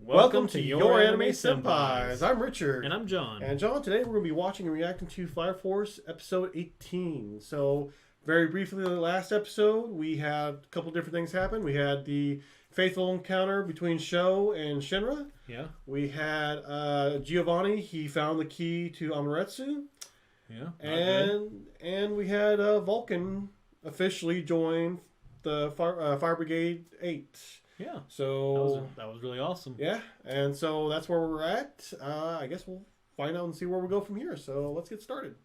Welcome to Your Anime Senpais. I'm Richard. And I'm John. And John, today we're going to be watching and reacting to Fire Force episode 18. So, very briefly, the last episode, we had a couple different things happen. We had the faithful encounter between Sho and Shinra. Yeah. We had Giovanni. He found the key to Amaterasu. Yeah. And we had Vulcan officially join the Fire Brigade 8. Yeah. So that was really awesome. Yeah, and so that's where we're at. I guess we'll find out and see where we go from here. So let's get started.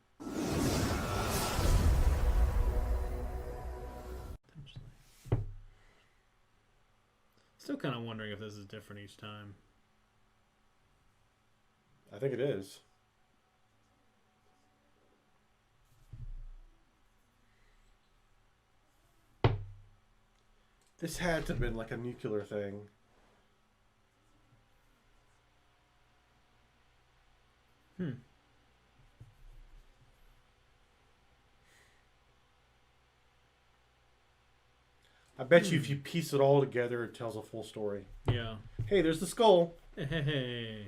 Still kind of wondering if this is different each time. I think it is. This had to have been like a nuclear thing. I bet you if you piece it all together, it tells a full story. Yeah. Hey, there's the skull. Hey.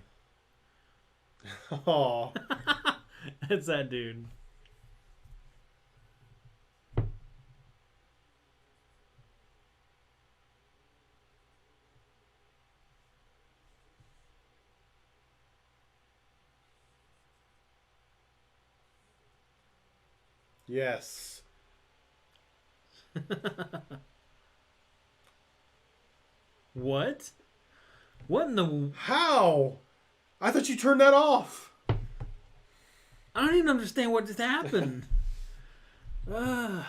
Oh. It's that dude. Yes. What? What in the... How? I thought you turned that off. I don't even understand what just happened. Oh.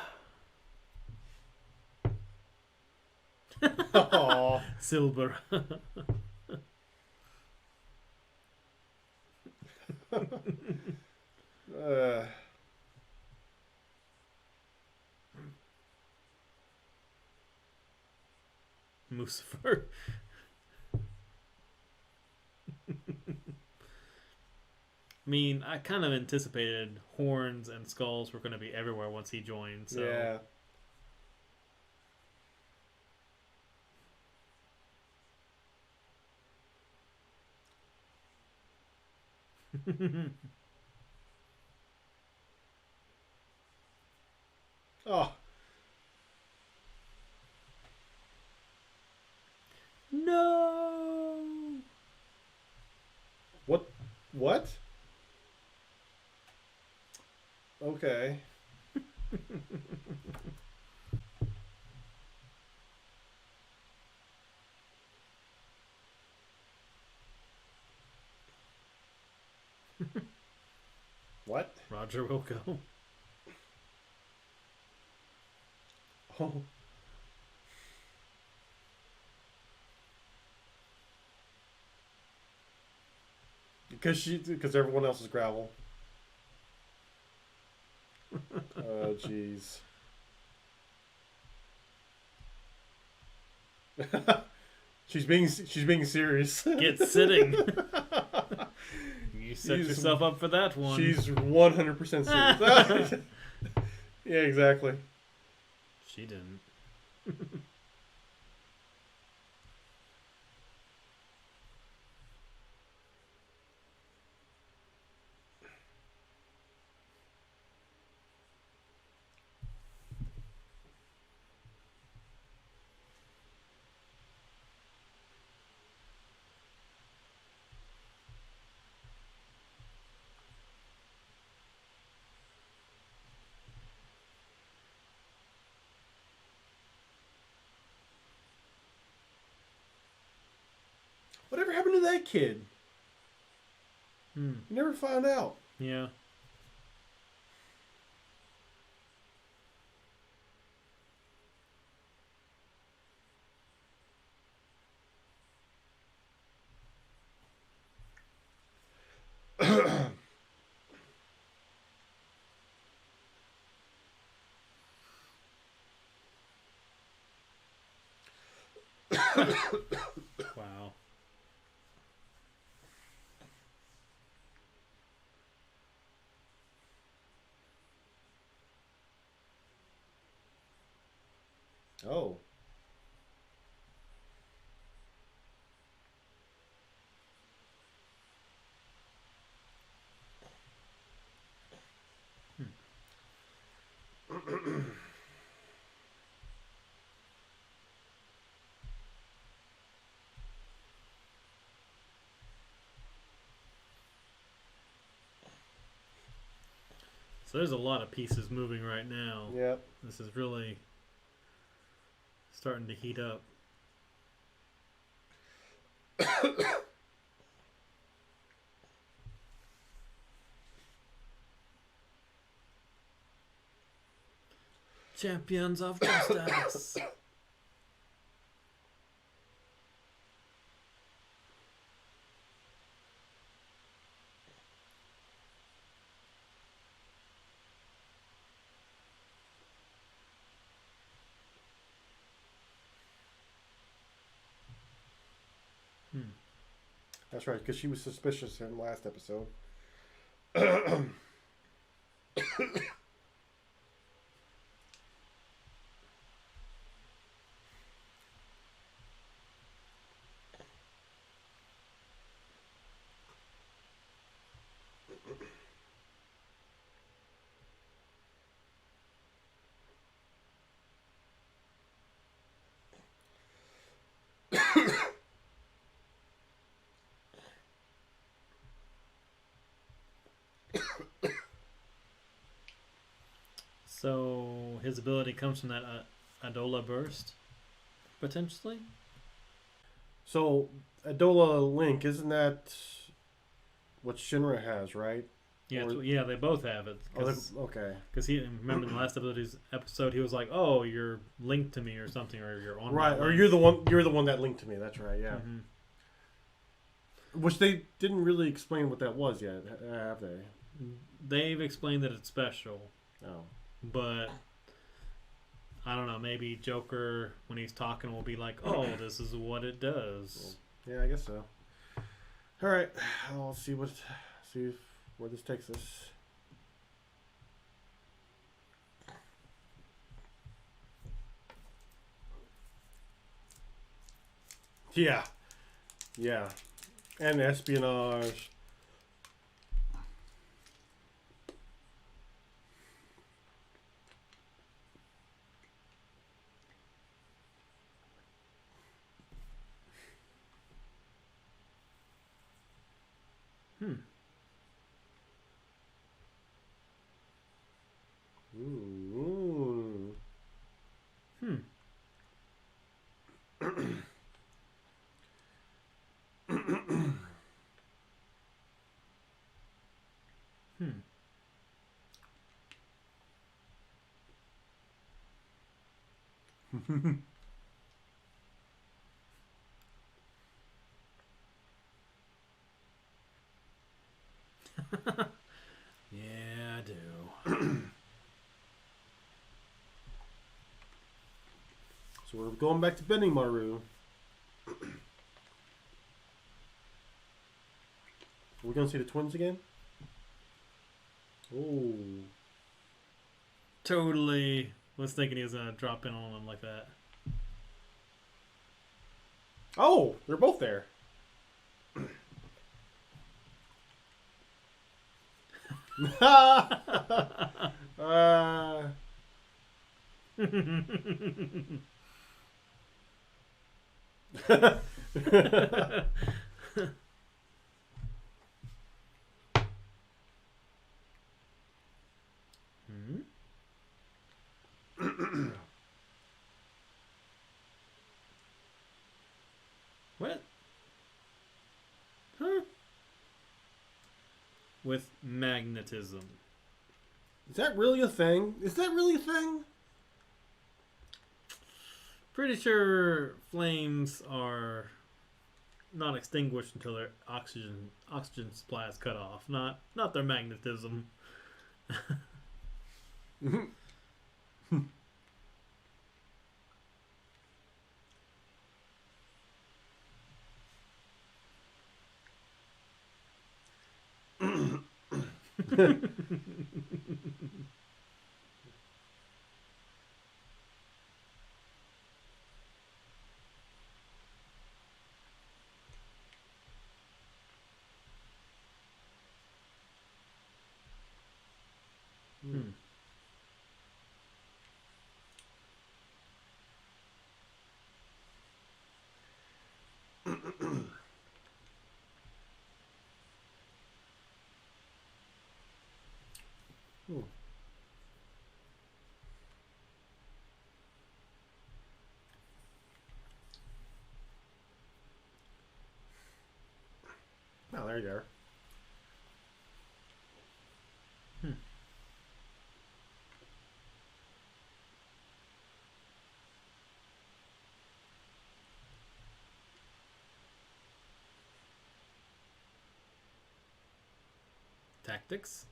Silver. Lucifer. I mean, I kind of anticipated horns and skulls were going to be everywhere once he joined. So. Yeah. Oh. No. What? What? Okay. What? Roger Wilco. Oh. Because everyone else is gravel. Oh, jeez. she's being serious. Get sitting. You set yourself up for that one. She's 100% serious. Yeah, exactly. She didn't. Whatever happened to that kid? You never found out. Yeah. Wow. Oh. So there's a lot of pieces moving right now. Yep. This is really starting to heat up. Champions of Justice. That's right, because she was suspicious in the last episode. So his ability comes from that Adola burst, potentially. So, Adola Link, isn't that what Shinra has, right? Yeah, Or- yeah, they both have it. Oh, okay. Because he remember in the last episode, he was like, "Oh, you're linked to me or something, or you're on my Right, or link." you're the one. You're the one that linked to me. That's right. Yeah. Mhm. Which they didn't really explain what that was yet, have they? They've explained that it's special, Oh. but I don't know. Maybe Joker, when he's talking, will be like, "Oh, this is what it does." Yeah, I guess so. All right, I'll see where this takes us. Yeah, yeah, and espionage. Ooh. Hmm. Hmm. Yeah, I do. So we're going back to Benny Maru. Are we gonna see the twins again? Oh. Totally was thinking he was gonna drop in on him like that. Oh, they're both there. uh, Hmm? What? Huh? With magnetism. is that really a thing? Is that really a thing? Pretty sure flames are not extinguished until their oxygen supply is cut off. Not their magnetism. Hmm. Oh, there you are. Tactics.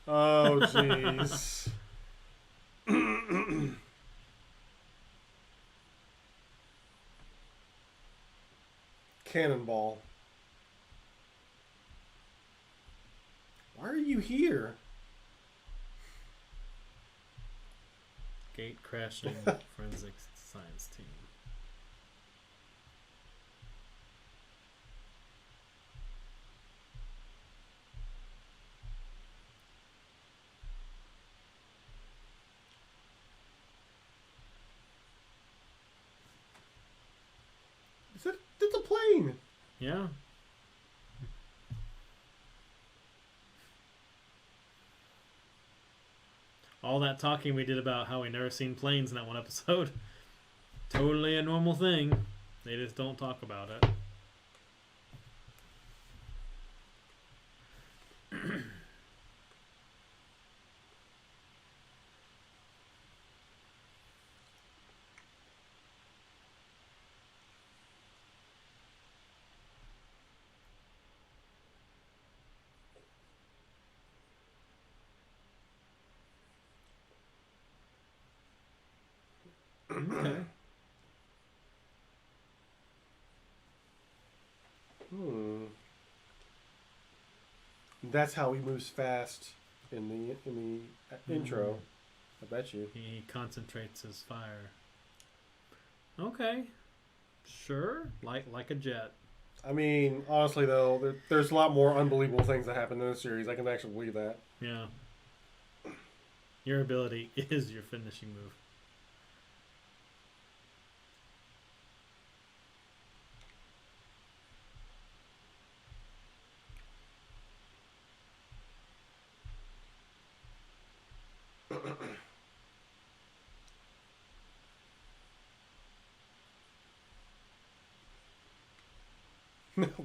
Oh, jeez. Cannonball. Why are you here? Gate crashing. Forensic science team. It's a plane. Yeah. All that talking we did about how we never seen planes in that one episode. Totally a normal thing. They just don't talk about it. Okay. That's how he moves fast in the intro. I bet you. He concentrates his fire. Okay. Sure. Like a jet. I mean, honestly though, there's a lot more unbelievable things that happen in this series. I can actually believe that. Yeah. Your ability is your finishing move.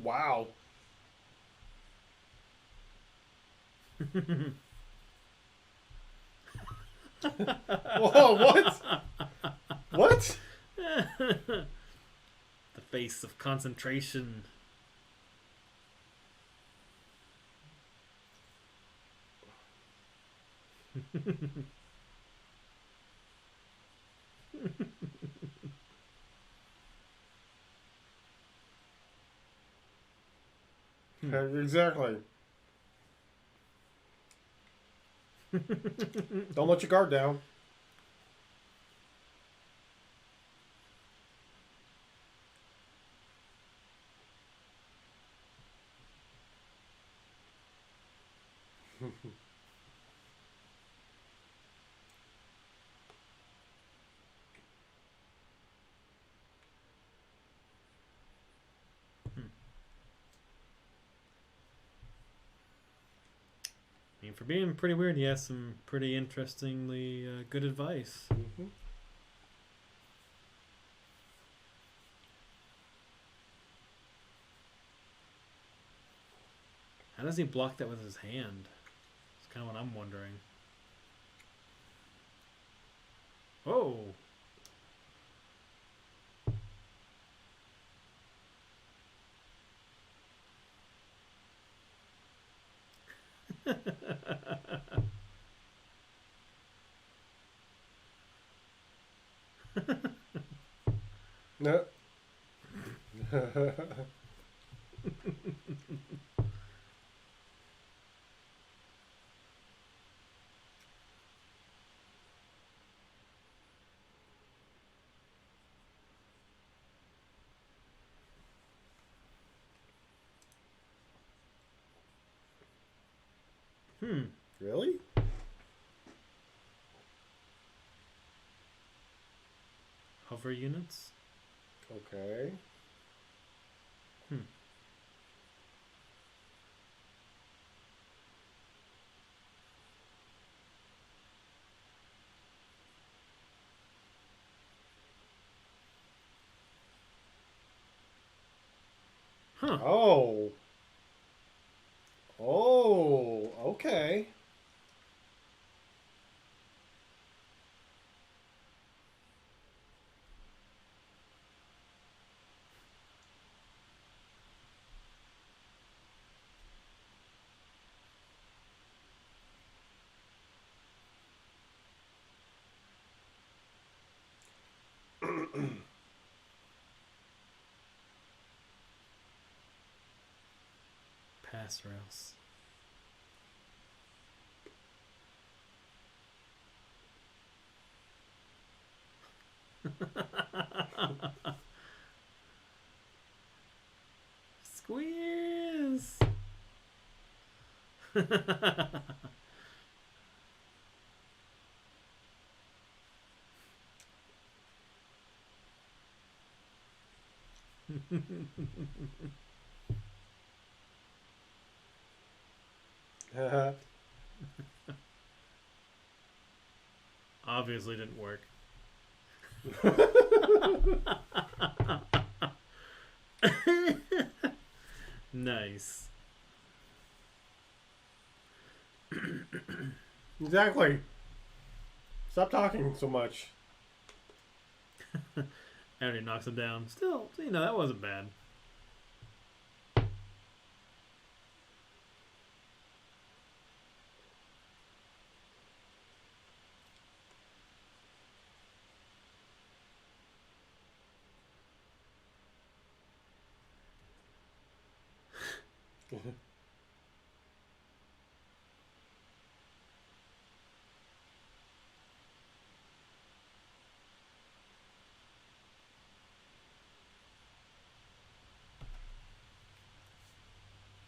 Wow. Whoa, what? What? The face of concentration. Exactly. Don't let your guard down. I mean, for being pretty weird, he has some pretty interestingly good advice. Mm-hmm. How does he block that with his hand? It's kind of what I'm wondering. Oh. No. Really? Hover units? Okay. Huh. Oh. Oh, okay. Pass rails. Squeeze. Obviously didn't work. Nice. Exactly. Stop talking so much. Already knocks him down. Still, that wasn't bad.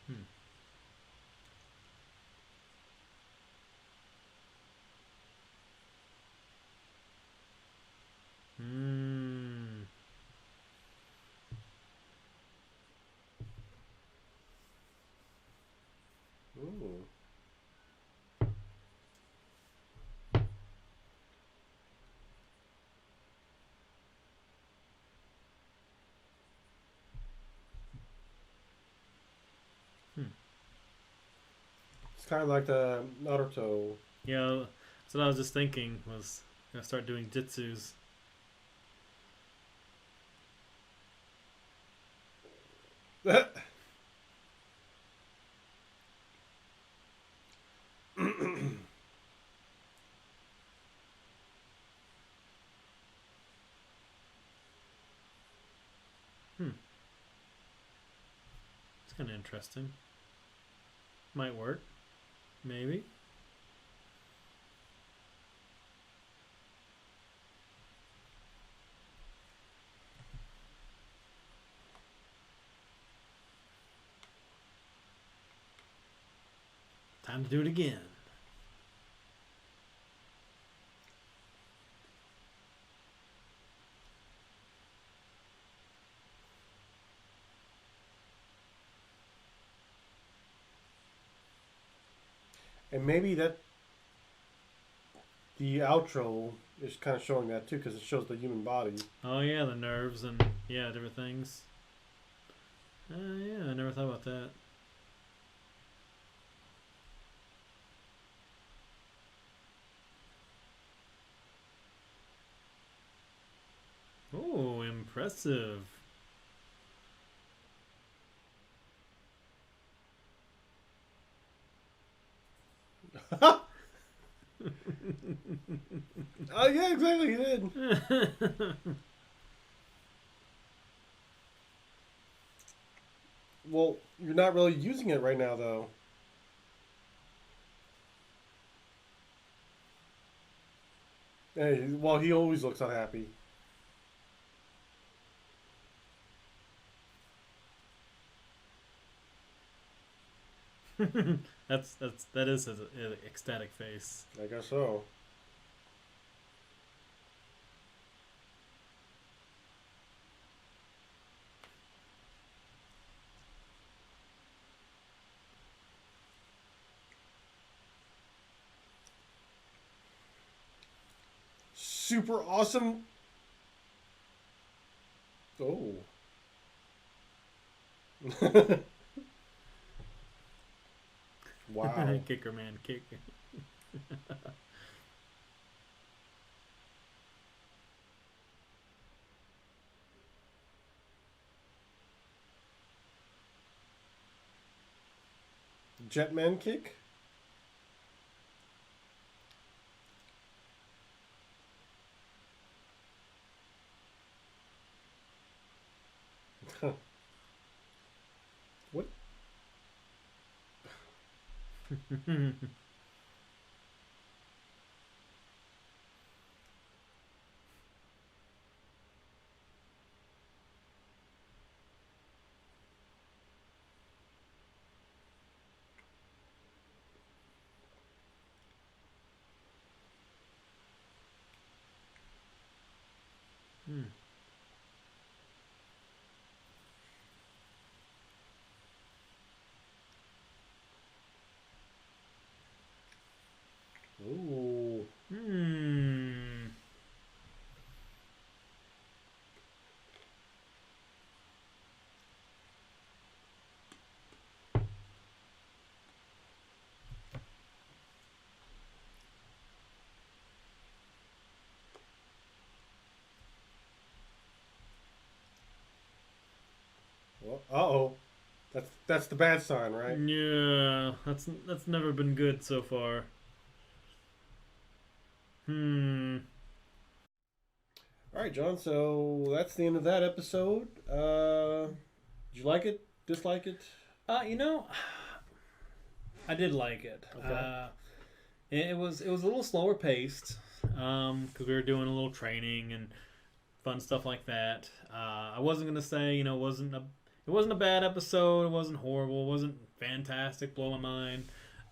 Hmm. Hmm. Ooh. Hmm. It's kind of like the Naruto. Yeah, that's what I was just thinking. Was gonna start doing jitsus. Hmm. It's kind of interesting. Might work. Maybe. Time to do it again. And maybe that the outro is kind of showing that too, because it shows the human body. Oh yeah, the nerves and yeah, different things. Yeah, I never thought about that. Oh, impressive. Oh yeah, exactly. He did. Well, you're not really using it right now, though. Hey, well, he always looks unhappy. that is his ecstatic face. I guess so. Super awesome. Oh. Wow. Kicker man, kick. Jetman kick? What? Hmm. Ooh. Hmm. Well, uh-oh. That's the bad sign, right? Yeah, that's never been good so far. Hmm. All right, John. So that's the end of that episode. Did you like it? Dislike it? You know, I did like it. Okay. It was a little slower paced, because we were doing a little training and fun stuff like that. I wasn't gonna say, it wasn't a bad episode. It wasn't horrible. It wasn't fantastic. Blow my mind.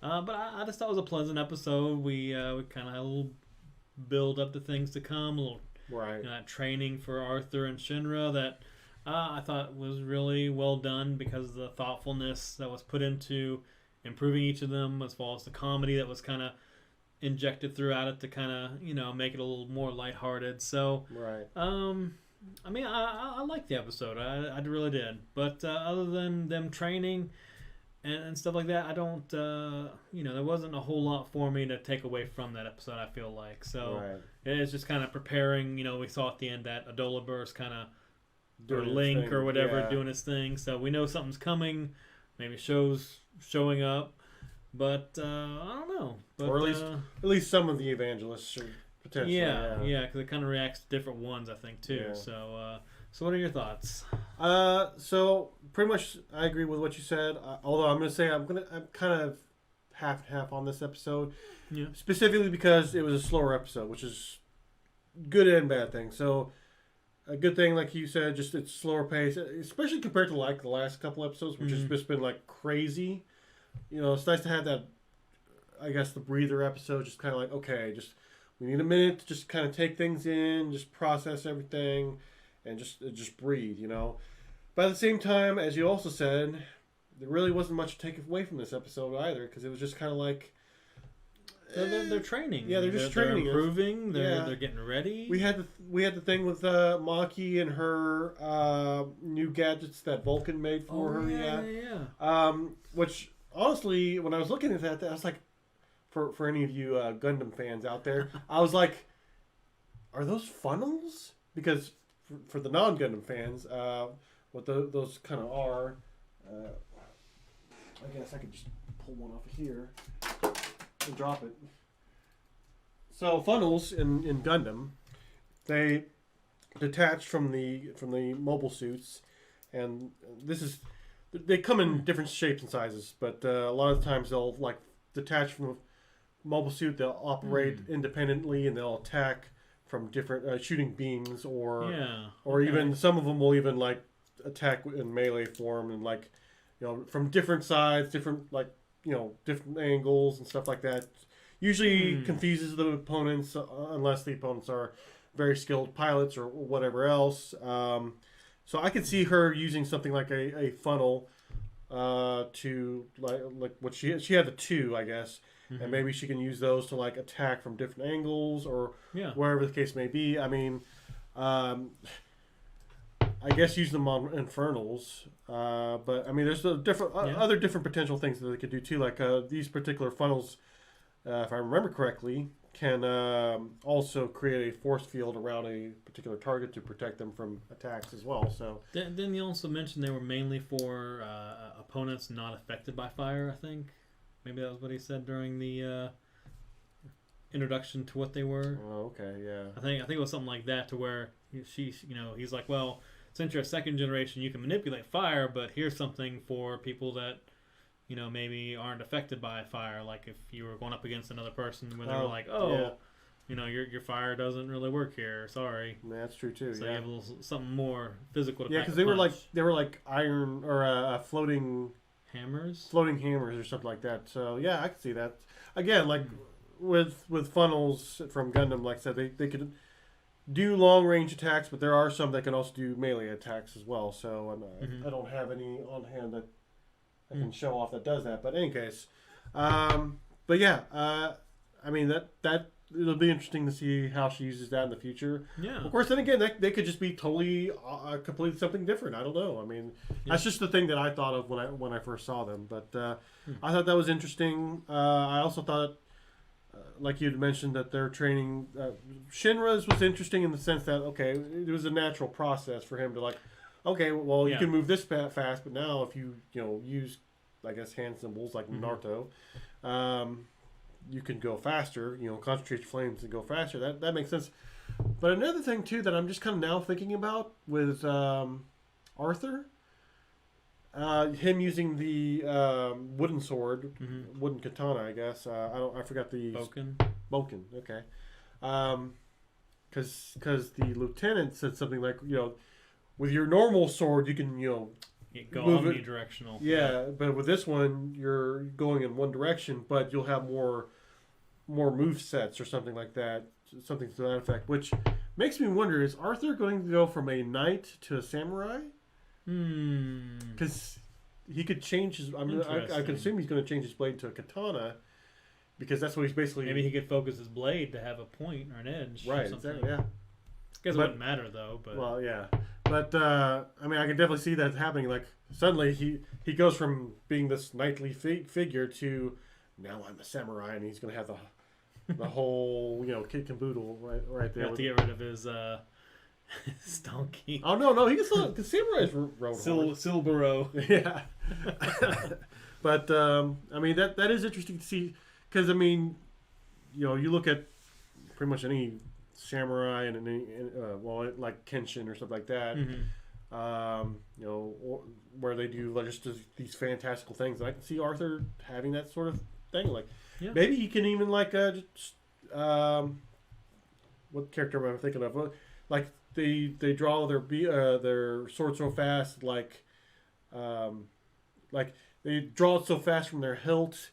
But I just thought it was a pleasant episode. We kind of had a little build up to things to come. A little Right. that training for Arthur and Shinra that I thought was really well done because of the thoughtfulness that was put into improving each of them, as well as the comedy that was kind of injected throughout it to kind of make it a little more lighthearted. So Right. I mean, I liked the episode. I really did. But other than them training and stuff like that, I don't, there wasn't a whole lot for me to take away from that episode, I feel like. So Right. it's just kind of preparing. We saw at the end that Adolabur's kind of, or Doing its Link thing, or whatever, yeah. doing his thing. So we know something's coming. Maybe showing up. But I don't know. But, Or at least some of the evangelists should potentially. yeah, because it kind of reacts to different ones, I think, too. Yeah. So what are your thoughts? So pretty much I agree with what you said. Although I'm kind of half and half on this episode, Yeah. specifically because it was a slower episode, which is good and bad thing. So a good thing, like you said, just it's slower pace, especially compared to like the last couple episodes, which has just been like crazy. It's nice to have that. I guess the breather episode, just kind of like, okay, just we need a minute to just kind of take things in, just process everything, and just breathe. But at the same time, as you also said, there really wasn't much to take away from this episode either, because it was just kind of like They're training. Yeah, they're just training. They're improving. Yeah. They're getting ready. we had the thing with Maki and her new gadgets that Vulcan made for her. Yeah. Which honestly, when I was looking at that, I was like, for any of you Gundam fans out there, I was like, are those funnels? Because for the non-Gundam fans, what those kind of are, I guess I could just pull one off of here and drop it. So funnels in Gundam, they detach from the mobile suits, and they come in different shapes and sizes, but a lot of the times they'll like detach from a mobile suit. They'll operate independently, and they'll attack from different shooting beams, or even some of them will even like attack in melee form, and like from different sides, different like different angles and stuff like that. Usually confuses the opponents, unless the opponents are very skilled pilots or whatever else. So I could see her using something like a funnel to like what she had the two, I guess, and maybe she can use those to like attack from different angles or wherever the case may be. I mean, I I guess use them on infernals. But I mean, there's a different other different potential things that they could do too. Like these particular funnels, if I remember correctly, can also create a force field around a particular target to protect them from attacks as well. So then you also mentioned they were mainly for opponents not affected by fire. I think maybe that was what he said during the introduction to what they were. Oh, okay, yeah. I think it was something like that, to where he's like, well, since you're a second generation, you can manipulate fire, but here's something for people that maybe aren't affected by fire. Like if you were going up against another person when they were like, your fire doesn't really work here. Sorry. Yeah, that's true too. So you have a little something more physical. Yeah, because they were like iron or floating hammers or something like that. So yeah, I can see that. Again, like with funnels from Gundam, like I said, they could do long range attacks, but there are some that can also do melee attacks as well. So I don't have any on hand that I can show off that does that. But in any case, but yeah, I mean that it'll be interesting to see how she uses that in the future. Yeah. Of course, then again, they could just be totally completely something different. I don't know. I mean, that's just the thing that I thought of when I first saw them. But I thought that was interesting. I also thought, like you had mentioned, that their training, Shinra's was interesting in the sense that, okay, it was a natural process for him to like, okay, well, you can move this fast, but now if you use, I guess, hand symbols like Naruto, you can go faster, concentrate your flames and go faster. That makes sense. But another thing, too, that I'm just kind of now thinking about with Arthur, him using the wooden sword, wooden katana, I guess. I forgot the... Boken, okay. Because the lieutenant said something like, with your normal sword, you can, go omnidirectional. Yeah, but with this one, you're going in one direction, but you'll have more move sets or something like that, something to that effect, which makes me wonder, is Arthur going to go from a knight to a samurai? Because he could change his... I can assume he's going to change his blade to a katana, because that's what he's basically... Maybe he could focus his blade to have a point or an edge. Right, or something. exactly, yeah. I guess it wouldn't matter, though. But well, yeah. But, I mean, I can definitely see that happening. Like, suddenly he goes from being this knightly figure to, now I'm a samurai, and he's going to have the whole, kit and boodle right there. To get rid of his donkey. Oh, no, he can still... Because samurais rode Silbero. Yeah. But, I mean, that is interesting to see. Because, I mean, you look at pretty much any samurai and any, like Kenshin or stuff like that, where they do just these fantastical things. And I can see Arthur having that sort of thing. Like, maybe he can even, like, what character am I thinking of? Like, they draw their sword so fast, like they draw it so fast from their hilt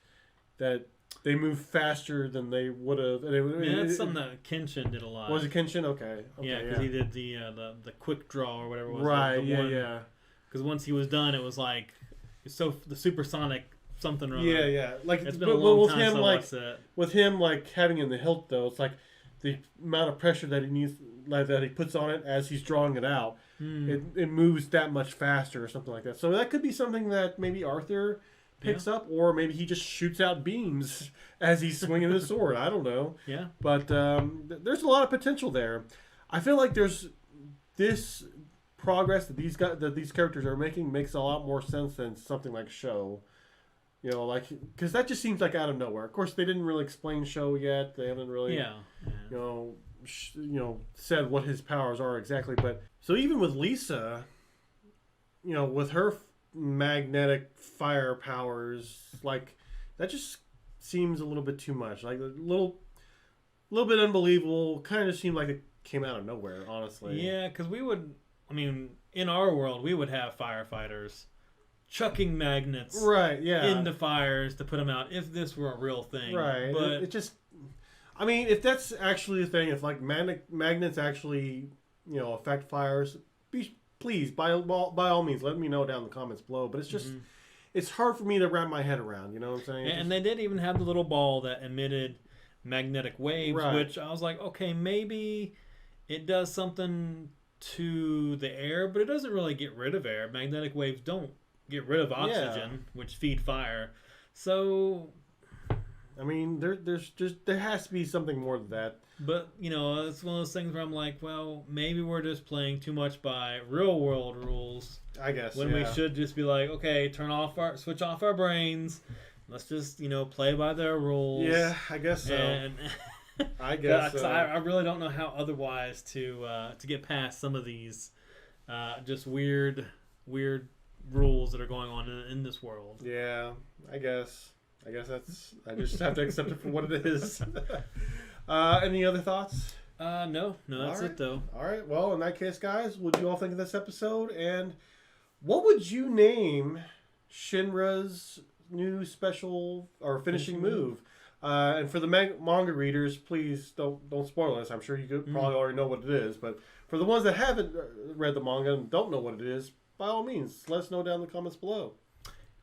that they move faster than they would have. That's something that Kenshin did a lot. Was it Kenshin? Okay. Yeah, because he did the quick draw or whatever it was. Right. Yeah. Because once he was done, it was like the supersonic something or other. Yeah. Like it's been a long time since I watched that. With him, like having in the hilt though, it's like the amount of pressure that he needs, like that he puts on it as he's drawing it out. It moves that much faster or something like that. So that could be something that maybe Arthur picks up, or maybe he just shoots out beams as he's swinging his sword. I don't know. Yeah. But there's a lot of potential there. I feel like there's this progress that these characters are making makes a lot more sense than something like Show. Like, because that just seems like out of nowhere. Of course, they didn't really explain Show yet. They haven't really, said what his powers are exactly. But so even with Lisa, with her magnetic fire powers, like, that just seems a little bit too much. Like, a little bit unbelievable. Kind of seemed like it came out of nowhere, honestly. Yeah, because in our world, we would have firefighters chucking magnets into fires to put them out if this were a real thing. Right. But it just... I mean, if that's actually a thing, if, like, magnets actually, affect fires, please, by all means, let me know down in the comments below. But it's just... It's hard for me to wrap my head around, you know what I'm saying? And they did even have the little ball that emitted magnetic waves, which I was like, okay, maybe it does something to the air, but it doesn't really get rid of air. Magnetic waves don't get rid of oxygen, which feed fire. So, I mean, there has to be something more to that. But, you know, it's one of those things where I'm like, well, maybe we're just playing too much by real world rules. I guess. When we should just be like, okay, switch off our brains. Let's just, you know, play by their rules. Yeah, I guess so. And I guess so. I really don't know how otherwise to get past some of these just weird rules that are going on in this world. Yeah, I guess I just have to accept it for what it is. Any other thoughts? No, that's it though. All right. Well, in that case, guys, what do you all think of this episode? And what would you name Shinra's new special or finishing move? And for the manga readers, please don't spoil this. I'm sure you could probably already know what it is. But for the ones that haven't read the manga and don't know what it is, by all means, let us know down in the comments below.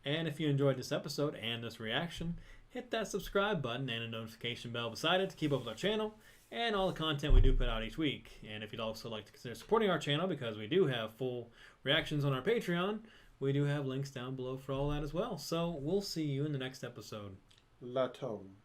And if you enjoyed this episode and this reaction, hit that subscribe button and a notification bell beside it to keep up with our channel and all the content we do put out each week. And if you'd also like to consider supporting our channel, because we do have full reactions on our Patreon, we do have links down below for all that as well. So we'll see you in the next episode. La Tome.